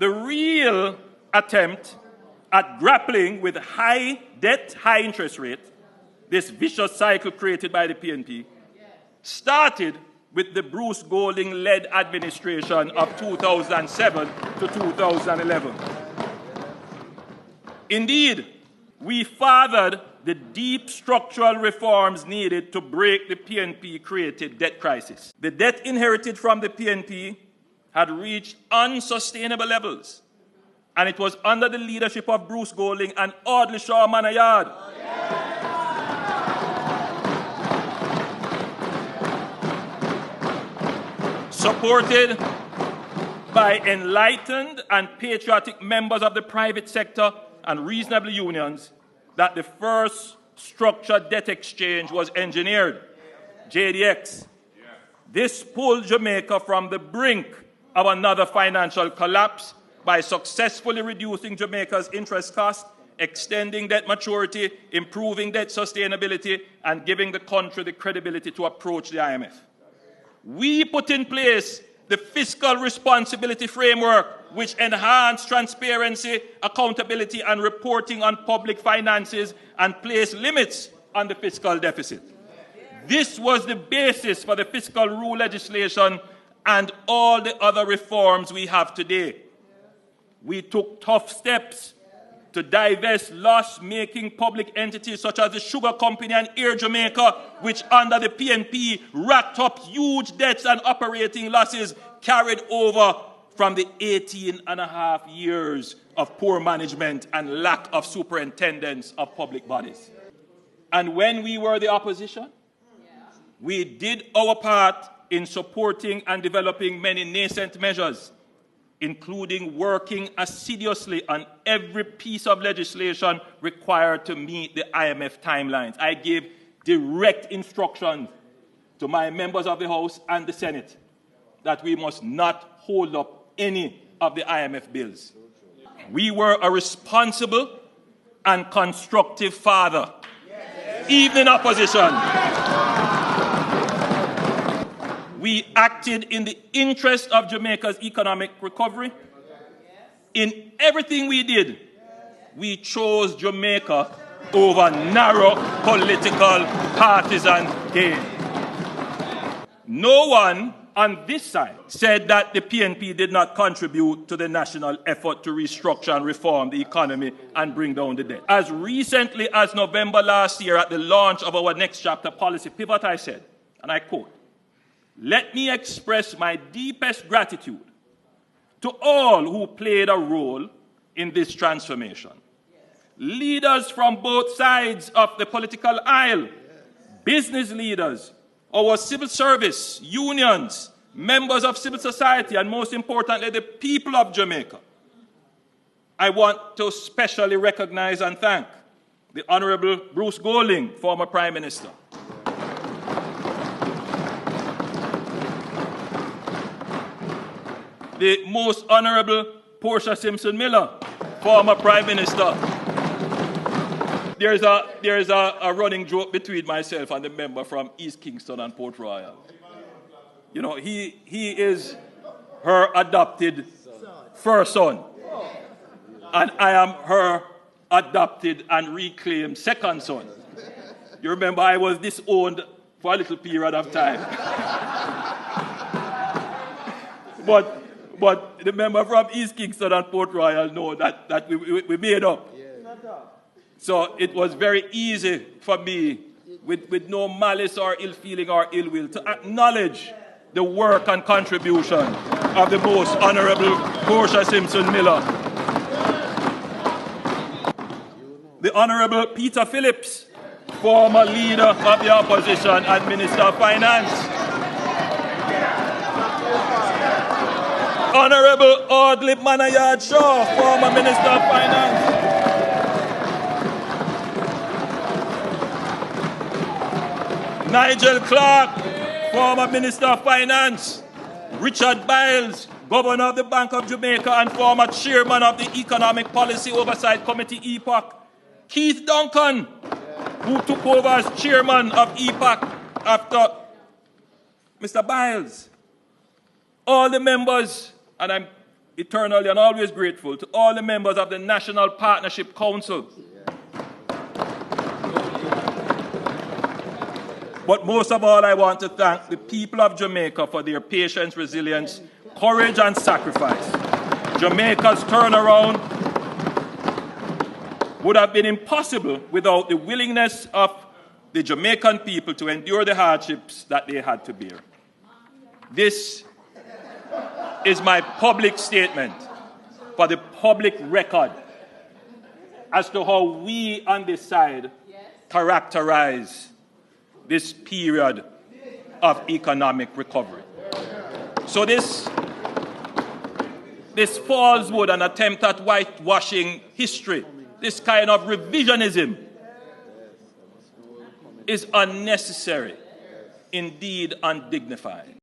the real attempt at grappling with high debt, high interest rate, this vicious cycle created by the PNP, started with the Bruce Golding-led administration of 2007 to 2011. Indeed, we fathered the deep structural reforms needed to break the PNP-created debt crisis. The debt inherited from the PNP had reached unsustainable levels, and it was under the leadership of Bruce Golding and Audley Shaw Manayard supported by enlightened and patriotic members of the private sector and reasonable unions that the first structured debt exchange was engineered, JDX. This pulled Jamaica from the brink of another financial collapse by successfully reducing Jamaica's interest costs, extending debt maturity, improving debt sustainability, and giving the country the credibility to approach the IMF. We put in place the fiscal responsibility framework, which enhanced transparency, accountability, and reporting on public finances and placed limits on the fiscal deficit. This was the basis for the fiscal rule legislation and all the other reforms we have today. We took tough steps to divest loss-making public entities such as the Sugar Company and Air Jamaica, which under the PNP racked up huge debts and operating losses carried over from the 18.5 years of poor management and lack of superintendence of public bodies. And when we were the opposition, we did our part in supporting and developing many nascent measures, including working assiduously on every piece of legislation required to meet the IMF timelines. I gave direct instructions to my members of the House and the Senate that we must not hold up any of the IMF bills. We were a responsible and constructive father, even in opposition. We acted in the interest of Jamaica's economic recovery. In everything we did, we chose Jamaica over narrow political partisan gain. No one on this side said that the PNP did not contribute to the national effort to restructure and reform the economy and bring down the debt. As recently as November last year, at the launch of our Next Chapter policy pivot, I said, and I quote, "Let me express my deepest gratitude to all who played a role in this transformation. Leaders from both sides of the political aisle, business leaders, our civil service, unions, members of civil society, and most importantly, the people of Jamaica. I want to specially recognize and thank the Honorable Bruce Golding, former Prime Minister, the Most Honorable Portia Simpson Miller, former Prime Minister. There is a running joke between myself and the member from East Kingston and Port Royal. You know, he is her adopted first son, and I am her adopted and reclaimed second son. You remember I was disowned for a little period of time. But the member from East Kingston and Port Royal know that we made up. So it was very easy for me, with no malice or ill feeling or ill will, to acknowledge the work and contribution of the Most Honorable Portia Simpson Miller, the Honorable Peter Phillips, former leader of the opposition and Minister of Finance, Honorable Audley Manayard Shaw, former Minister of Finance, Nigel Clark, former Minister of Finance, Richard Biles, Governor of the Bank of Jamaica and former Chairman of the Economic Policy Oversight Committee, EPOC, Keith Duncan, who took over as Chairman of EPOC after Mr. Biles. All the members, and I'm eternally and always grateful to all the members of the National Partnership Council. But most of all, I want to thank the people of Jamaica for their patience, resilience, courage, and sacrifice. Jamaica's turnaround would have been impossible without the willingness of the Jamaican people to endure the hardships that they had to bear. This is my public statement for the public record as to how we on this side characterize this period of economic recovery. So this falsehood and attempt at whitewashing history, this kind of revisionism, is unnecessary, indeed undignified.